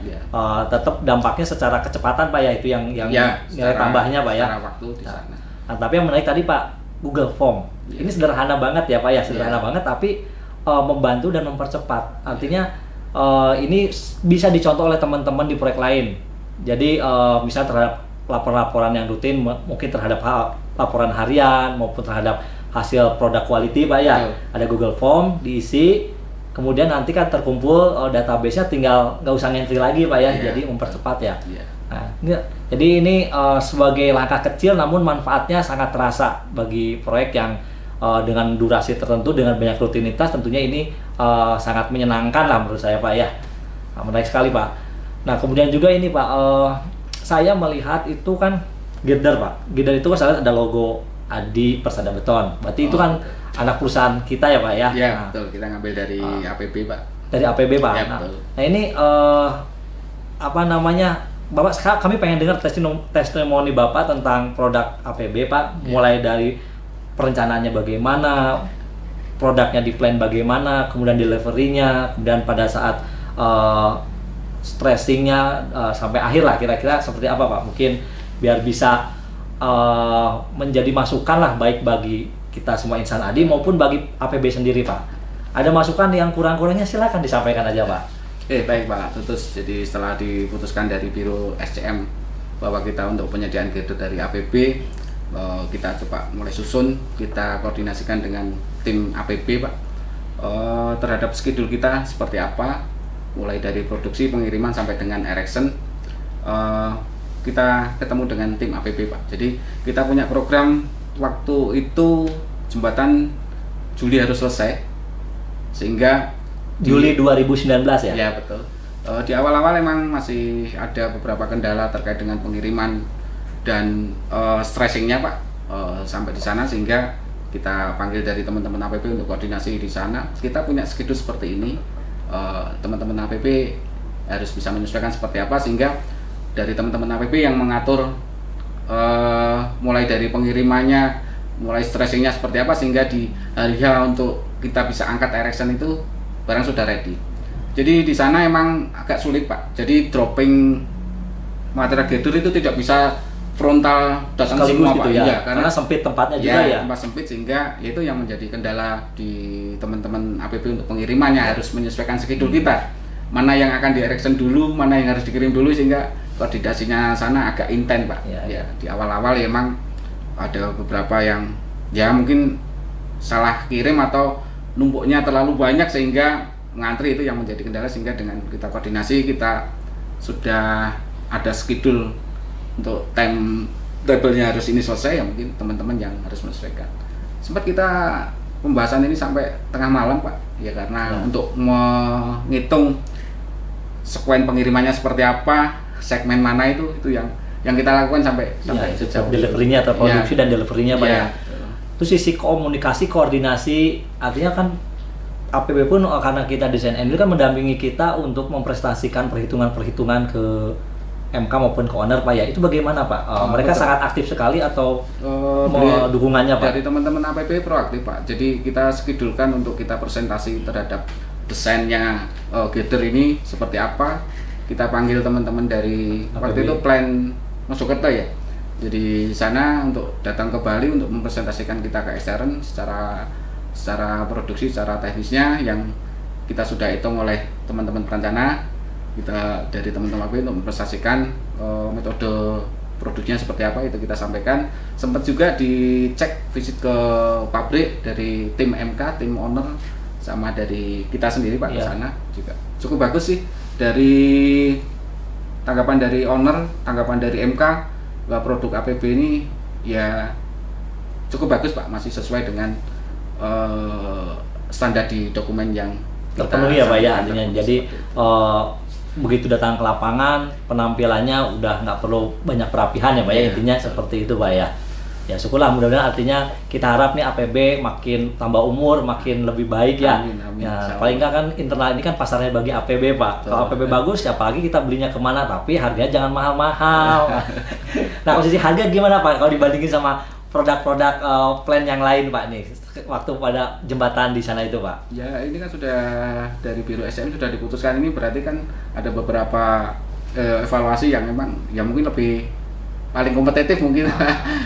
Tetap dampaknya secara kecepatan Pak ya, itu yang nilai tambahnya Pak ya. Secara waktu di sana. Nah, tapi yang menarik tadi Pak, Google Form. Ini sederhana banget ya Pak ya, sederhana banget tapi membantu dan mempercepat. Artinya ini bisa dicontoh oleh teman-teman di proyek lain. Jadi misalnya terhadap laporan-laporan yang rutin, mungkin terhadap laporan harian maupun terhadap hasil produk quality Pak ya. Ada Google Form diisi, kemudian nanti kan terkumpul database-nya, tinggal nggak usah ngentri lagi Pak ya. Jadi mempercepat ya. Nah, jadi ini sebagai langkah kecil namun manfaatnya sangat terasa bagi proyek yang dengan durasi tertentu, dengan banyak rutinitas. Tentunya ini sangat menyenangkan lah menurut saya Pak ya. Nah, menarik sekali Pak. Nah kemudian juga ini Pak, saya melihat itu kan girder Pak. Girder itu kan saya lihat ada logo Adi Persada Beton. Berarti itu kan betul. anak perusahaan kita ya Pak ya? Ya, Nah, betul. Kita ngambil dari APB, Pak. dari APB Pak. Ya, Nah, betul. nah ini apa namanya, Bapak, kami pengen dengar testimoni Bapak tentang produk APB Pak, mulai dari perencanaannya bagaimana, produknya di plan bagaimana, kemudian deliverynya, kemudian pada saat stressingnya sampai akhir lah, kira-kira seperti apa Pak? Mungkin biar bisa menjadi masukan lah, baik bagi kita semua insan Adi maupun bagi APB sendiri Pak. Ada masukan yang kurang-kurangnya silakan disampaikan aja Pak. Baik Pak Tutus. Jadi setelah diputuskan dari Biro SCM bahwa kita untuk penyediaan girder dari APB, kita coba mulai susun, kita koordinasikan dengan tim APB Pak, terhadap schedule kita seperti apa, mulai dari produksi, pengiriman sampai dengan erection. Kita ketemu dengan tim APB Pak. Jadi kita punya program waktu itu jembatan Juli harus selesai, sehingga Juli 2019 ya? Ya betul. Di awal-awal emang masih ada beberapa kendala terkait dengan pengiriman dan stressingnya Pak, sampai di sana, sehingga kita panggil dari teman-teman APB untuk koordinasi di sana. Kita punya schedule seperti ini, teman-teman APB harus bisa menyesuaikan seperti apa, sehingga dari teman-teman APB yang mengatur mulai dari pengirimannya, mulai stressingnya seperti apa, sehingga di hari H untuk kita bisa angkat erection itu barang sudah ready. Jadi di sana emang agak sulit Pak. Jadi dropping material girder itu tidak bisa frontal datang semua Pak. Gitu ya? Iya, karena sempit tempatnya juga ya. Tempat sempit, sehingga itu yang menjadi kendala di teman-teman APB untuk pengirimannya, harus menyesuaikan schedule kita. Mana yang akan di erection dulu, mana yang harus dikirim dulu, sehingga koordinasinya sana agak intens Pak. Ya, di awal-awal ya emang ada beberapa yang ya mungkin salah kirim atau numpuknya terlalu banyak sehingga ngantri, itu yang menjadi kendala, sehingga dengan kita koordinasi, kita sudah ada schedule untuk table-nya harus ini selesai, ya mungkin teman-teman yang harus menyesuaikan. Sempat kita pembahasan ini sampai tengah malam Pak, ya karena untuk menghitung sekuen pengirimannya seperti apa, segmen mana itu yang kita lakukan sampai sejauh delivery-nya atau produksi dan delivery-nya Pak ya. Terus sisi komunikasi, koordinasi, artinya kan APB pun karena kita desain engineer kan mendampingi kita untuk memprestasikan perhitungan-perhitungan ke MK maupun ke owner Pak ya. Itu bagaimana Pak? Mereka betul. Sangat aktif sekali atau dukungannya Pak? Dari teman-teman APB proaktif Pak. Jadi kita schedule-kan untuk kita presentasi terhadap desainnya girder ini seperti apa. Kita panggil teman-teman dari APB. Waktu itu plan Mojokerto ya. Jadi di sana untuk datang ke Bali untuk mempresentasikan kita ke ekstern secara produksi, secara teknisnya yang kita sudah hitung oleh teman-teman perencana. Kita dari teman-teman APB untuk mempresentasikan metode produksinya seperti apa, itu kita sampaikan. Sempat juga dicek visit ke pabrik dari tim MK, tim owner, sama dari kita sendiri Pak ke sana juga. Cukup bagus sih dari tanggapan dari owner, tanggapan dari MK, bahwa produk APB ini ya cukup bagus Pak, masih sesuai dengan standar di dokumen yang terpenuhi ya Pak ya, artinya. Jadi begitu datang ke lapangan, penampilannya udah nggak perlu banyak perapihan ya Pak ya, intinya seperti itu Pak ya. Ya syukurlah, mudah-mudahan artinya kita harap nih APB makin tambah umur, makin lebih baik ya. Amin, amin. Ya paling nggak kan internal ini kan pasarnya bagi APB Pak. Kalau APB bagus ya pagi kita belinya kemana, tapi harganya jangan mahal-mahal. Nah posisi harga gimana Pak kalau dibandingin sama produk-produk plan yang lain Pak nih, waktu pada jembatan di sana itu Pak? Ya ini kan sudah dari Biro SCM sudah diputuskan, ini berarti kan ada beberapa evaluasi yang memang ya mungkin lebih paling kompetitif mungkin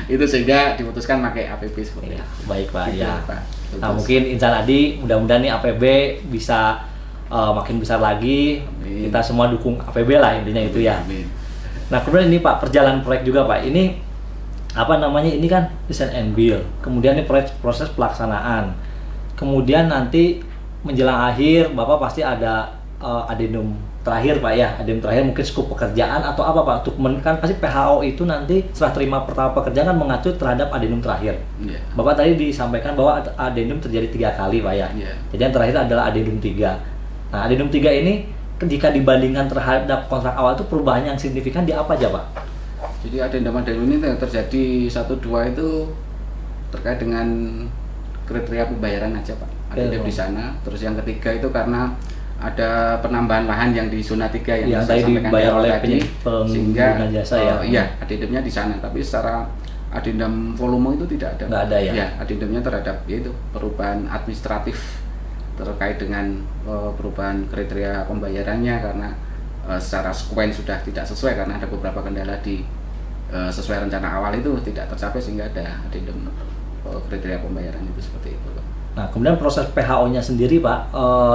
itu, sehingga diputuskan pakai APB seperti itu. Baik Pak gitu, ya. Pak. Nah mungkin Insan Adi mudah-mudahan nih APB bisa makin besar lagi. Amin. Kita semua dukung APB lah intinya. Amin, itu ya. Amin. Nah kemudian ini Pak, perjalanan proyek juga Pak. Ini apa namanya, ini kan design and build, kemudian ini proses pelaksanaan, kemudian nanti menjelang akhir Bapak pasti ada adendum terakhir Pak ya, adendum terakhir mungkin skop pekerjaan atau apa Pak, untuk kan pasti PHO itu nanti setelah terima pertama pekerjaan kan mengacu terhadap adendum terakhir. Bapak tadi disampaikan bahwa adendum terjadi 3 kali Pak ya. Jadi yang terakhir adalah adendum 3. Nah adendum 3 ini jika dibandingkan terhadap kontrak awal itu perubahan yang signifikan di apa aja Pak? Jadi adendum ini terjadi 1-2 itu terkait dengan kriteria pembayaran aja Pak, adendum di sana. Terus yang ketiga itu karena ada penambahan lahan yang di zona 3 yang saya tadi sampaikan dibayar oleh tadi, sehingga jasa ya. Iya, adendumnya di sana, tapi secara adendum volume itu tidak ada. Nggak ada ya? Ya, adendumnya terhadap yaitu perubahan administratif terkait dengan perubahan kriteria pembayarannya, karena secara sekuen sudah tidak sesuai karena ada beberapa kendala di sesuai rencana awal itu tidak tercapai, sehingga ada adendum kriteria pembayaran itu seperti itu Pak. Nah, kemudian proses PHO-nya sendiri Pak,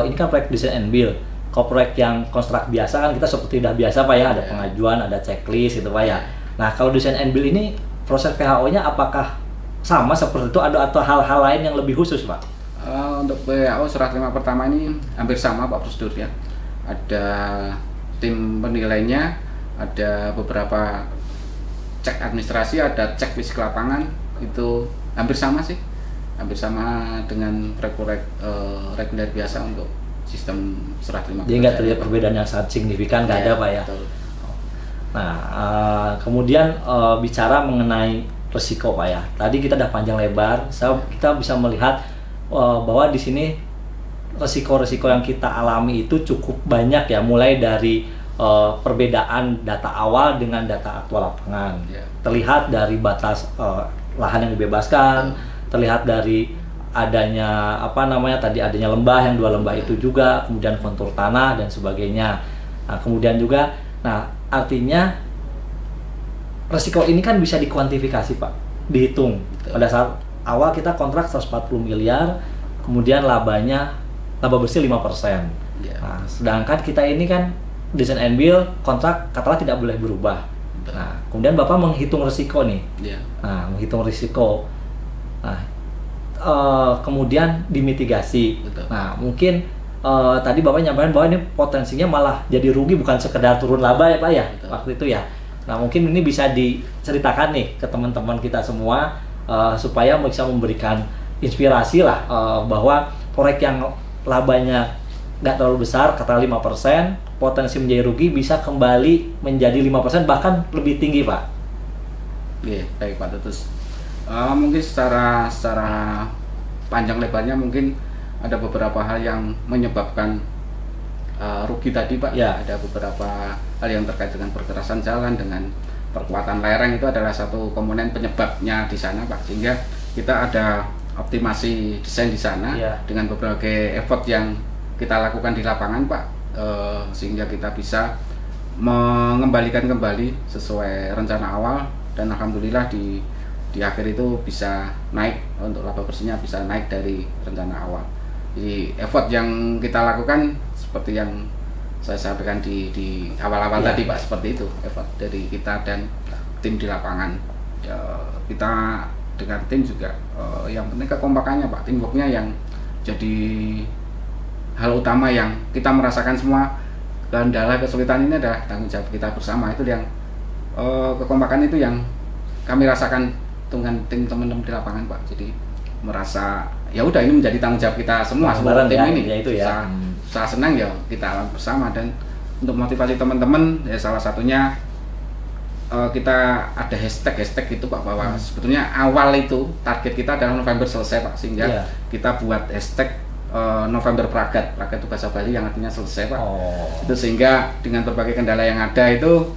ini kan proyek desain and build. Kalau proyek yang konstruk biasa kan kita seperti udah biasa Pak ya, ada pengajuan, ada checklist gitu Pak ya. Nah, kalau desain and build ini proses PHO-nya apakah sama seperti itu atau hal-hal lain yang lebih khusus Pak? Untuk PHO serah terima pertama ini hampir sama Pak prosedurnya. Ada tim penilainya, ada beberapa cek administrasi, ada cek fisik lapangan, itu hampir sama sih. Hampir sama dengan proyek reguler biasa untuk sistem serah terima. Jadi nggak terjadi perbedaan yang sangat signifikan, nggak ada Pak ya? Betul. Nah, kemudian bicara mengenai resiko Pak ya. Tadi kita udah panjang lebar, kita bisa melihat bahwa di sini resiko-resiko yang kita alami itu cukup banyak ya, mulai dari perbedaan data awal dengan data aktual lapangan. Terlihat dari batas lahan yang dibebaskan, terlihat dari adanya adanya lembah yang 2 lembah itu juga, kemudian kontur tanah dan sebagainya. Nah, kemudian juga, artinya resiko ini kan bisa dikuantifikasi Pak, dihitung. Pada saat awal kita kontrak 140 miliar, kemudian laba bersih 5%. Nah, sedangkan kita ini kan design and build, kontrak katakanlah tidak boleh berubah. Nah, kemudian Bapak menghitung risiko nih. Nah, menghitung risiko. Nah, kemudian dimitigasi. Nah, mungkin tadi Bapak nyampaikan bahwa ini potensinya malah jadi rugi, bukan sekedar turun laba ya Pak ya, waktu itu ya. Nah, mungkin ini bisa diceritakan nih ke teman-teman kita semua supaya bisa memberikan inspirasi lah bahwa proyek yang labanya nggak terlalu besar, katakanlah 5%, potensi menjadi rugi bisa kembali menjadi 5%, bahkan lebih tinggi Pak. Iya, baik Pak Tutus. Mungkin secara panjang lebarnya mungkin ada beberapa hal yang menyebabkan rugi tadi Pak. Ada beberapa hal yang terkait dengan pergerasan jalan, dengan perkuatan lereng, itu adalah satu komponen penyebabnya di sana Pak, sehingga kita ada optimasi desain di sana dengan berbagai effort yang kita lakukan di lapangan Pak, sehingga kita bisa mengembalikan kembali sesuai rencana awal, dan alhamdulillah di akhir itu bisa naik, untuk laba bersihnya bisa naik dari rencana awal. Jadi effort yang kita lakukan seperti yang saya sampaikan di awal-awal tadi Pak, seperti itu effort dari kita dan tim di lapangan. Kita dengan tim juga yang penting kekompakannya Pak, teamworknya yang jadi hal utama yang kita merasakan semua. Kendala kesulitan ini adalah tanggung jawab kita bersama, itu yang kekompakan itu yang kami rasakan dengan tim teman-teman di lapangan Pak. Jadi merasa ya udah, ini menjadi tanggung jawab kita semua tim ini. Susah senang ya kita alami bersama, dan untuk motivasi teman-teman ya salah satunya kita ada hashtag itu Pak, bahwa sebetulnya awal itu target kita adalah November selesai Pak, sehingga kita buat hashtag November Pragat itu bahasa Bali yang artinya selesai Pak. Itu sehingga dengan berbagai kendala yang ada itu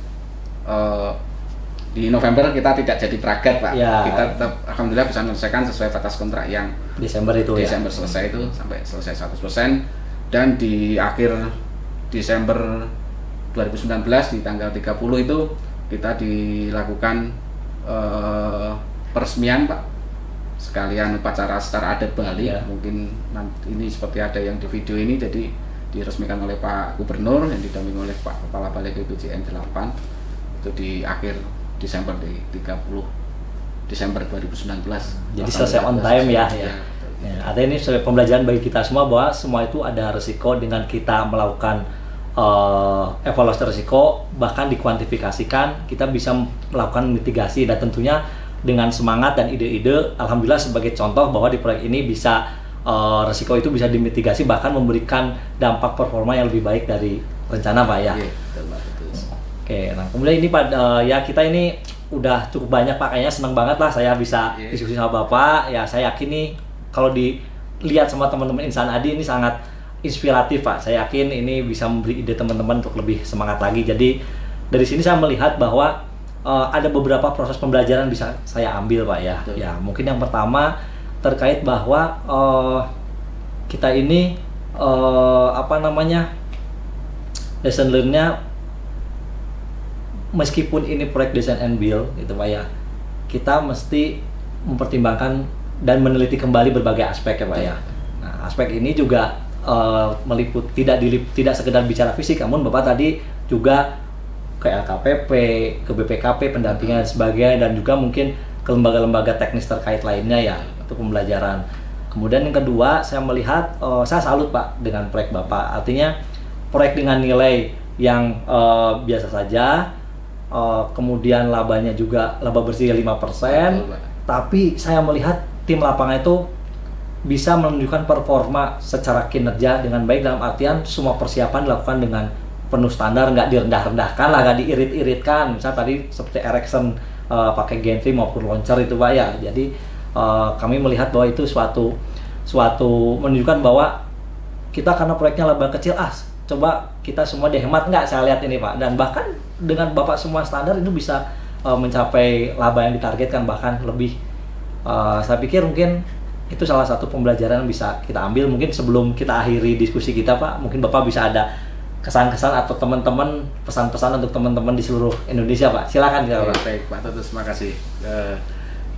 di November kita tidak jadi Pragat Pak. Kita tetap alhamdulillah bisa menyelesaikan sesuai batas kontrak yang Desember selesai itu sampai selesai 100%, dan di akhir Desember 2019 di tanggal 30 itu kita dilakukan peresmian Pak, sekalian upacara secara adat Bali. Mungkin nanti ini seperti ada yang di video ini, jadi diresmikan oleh Pak Gubernur yang didampingi oleh Pak Kepala Balai BPJN 8 itu di akhir Desember, di 30 Desember 2019. Jadi selesai on time ya. Artinya ini sebagai pembelajaran bagi kita semua bahwa semua itu ada resiko. Dengan kita melakukan evaluasi resiko, bahkan dikuantifikasikan, kita bisa melakukan mitigasi, dan tentunya dengan semangat dan ide-ide, alhamdulillah sebagai contoh bahwa di proyek ini bisa resiko itu bisa dimitigasi, bahkan memberikan dampak performa yang lebih baik dari rencana Pak ya. Oke, nah kemudian ini Pak, ya kita ini udah cukup banyak Pak, kayaknya senang banget lah saya bisa diskusi sama Bapak. Ya saya yakin nih kalau dilihat sama teman-teman Insan Adi ini sangat inspiratif Pak. Saya yakin ini bisa memberi ide teman-teman untuk lebih semangat lagi. Jadi dari sini saya melihat bahwa ada beberapa proses pembelajaran bisa saya ambil Pak ya. Betul. Ya mungkin yang pertama terkait bahwa kita ini lesson learn-nya, meskipun ini proyek design and build gitu Pak ya, kita mesti mempertimbangkan dan meneliti kembali berbagai aspek ya Pak ya. Nah, aspek ini juga meliput tidak sekedar bicara fisik, namun Bapak tadi juga ke LKPP, ke BPKP, pendampingan dan sebagainya, dan juga mungkin ke lembaga-lembaga teknis terkait lainnya ya untuk pembelajaran. Kemudian yang kedua, saya melihat, saya salut Pak dengan proyek Bapak. Artinya proyek dengan nilai yang biasa saja, kemudian labanya juga laba bersih 5%, tapi saya melihat tim lapangan itu bisa menunjukkan performa secara kinerja dengan baik, dalam artian semua persiapan dilakukan dengan penuh standar, nggak direndah-rendahkan lah, nggak diirit-iritkan. Misal tadi seperti Ericsson pakai gantry maupun launcher itu Pak ya. Jadi kami melihat bahwa itu suatu menunjukkan bahwa kita karena proyeknya laba kecil, coba kita semua dihemat, nggak, saya lihat ini Pak. Dan bahkan dengan Bapak semua standar itu bisa mencapai laba yang ditargetkan, bahkan lebih. Saya pikir mungkin itu salah satu pembelajaran yang bisa kita ambil. Mungkin sebelum kita akhiri diskusi kita Pak, mungkin Bapak bisa ada kesan-kesan atau teman-teman pesan-pesan untuk teman-teman di seluruh Indonesia Pak. Silakan Pak. Baik Pak Tutus, terima kasih.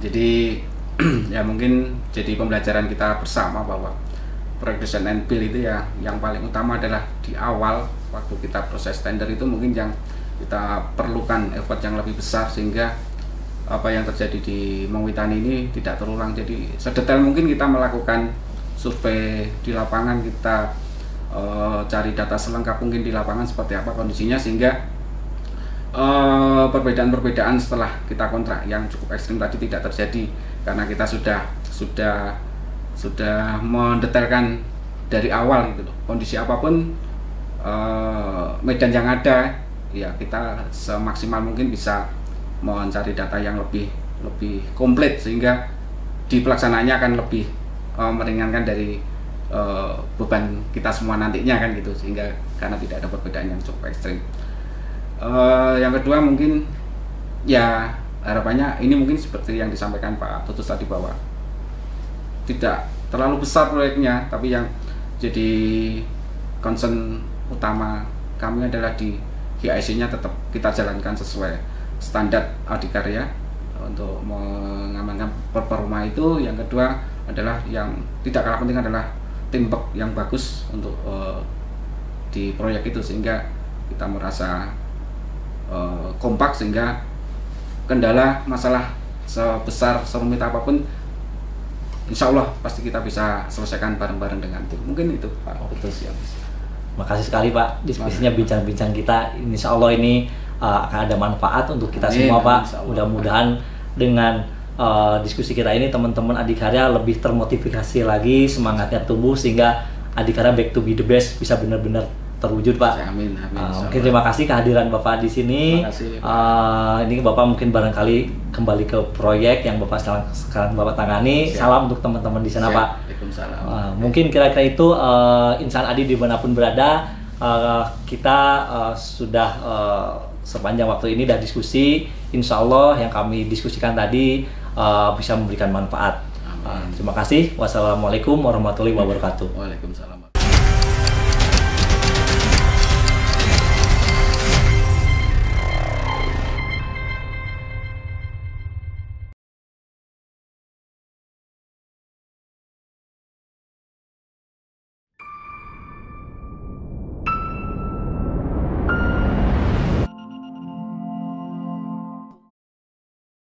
Jadi ya mungkin jadi pembelajaran kita bersama bahwa proyek design and build itu ya yang paling utama adalah di awal waktu kita proses tender itu mungkin yang kita perlukan effort yang lebih besar, sehingga apa yang terjadi di Mengwitan ini tidak terulang. Jadi sedetail mungkin kita melakukan survei di lapangan, kita cari data selengkap mungkin di lapangan seperti apa kondisinya, sehingga perbedaan-perbedaan setelah kita kontrak yang cukup ekstrim tadi tidak terjadi, karena kita sudah mendetailkan dari awal gitu loh. Kondisi apapun medan yang ada, ya kita semaksimal mungkin bisa mencari data yang lebih komplit, sehingga di pelaksanaannya akan lebih meringankan dari beban kita semua nantinya kan gitu, sehingga karena tidak ada perbedaan yang cukup ekstrim. Yang kedua mungkin ya harapannya ini mungkin seperti yang disampaikan Pak Tutus tadi, bahwa tidak terlalu besar proyeknya, tapi yang jadi concern utama kami adalah di GIC-nya tetap kita jalankan sesuai standar adikarya untuk mengamankan performa itu. Yang kedua adalah yang tidak kalah penting adalah teamwork yang bagus untuk di proyek itu, sehingga kita merasa kompak, sehingga kendala masalah sebesar serumit apapun insya Allah pasti kita bisa selesaikan bareng-bareng dengan tim. Mungkin itu Pak. Betul, siap. Makasih sekali Pak, diskusinya, bincang-bincang kita. Insya Allah ini akan ada manfaat untuk kita semua Pak. Mudah-mudahan dengan diskusi kita ini teman-teman Adikarya lebih termotivasi lagi, semangatnya tumbuh, sehingga Adikarya back to be the best bisa benar-benar terwujud Pak. Amin. Mungkin terima kasih kehadiran Bapak di sini. Ini Bapak mungkin barangkali kembali ke proyek yang Bapak sekarang Bapak tangani. Siap. Salam untuk teman-teman di sana Pak. Waalaikumsalam. Mungkin kira-kira itu Insan Adi dimanapun berada, kita sudah sepanjang waktu ini sudah diskusi. Insya Allah yang kami diskusikan tadi bisa memberikan manfaat. Terima kasih. Wassalamualaikum warahmatullahi wabarakatuh. Waalaikumsalam.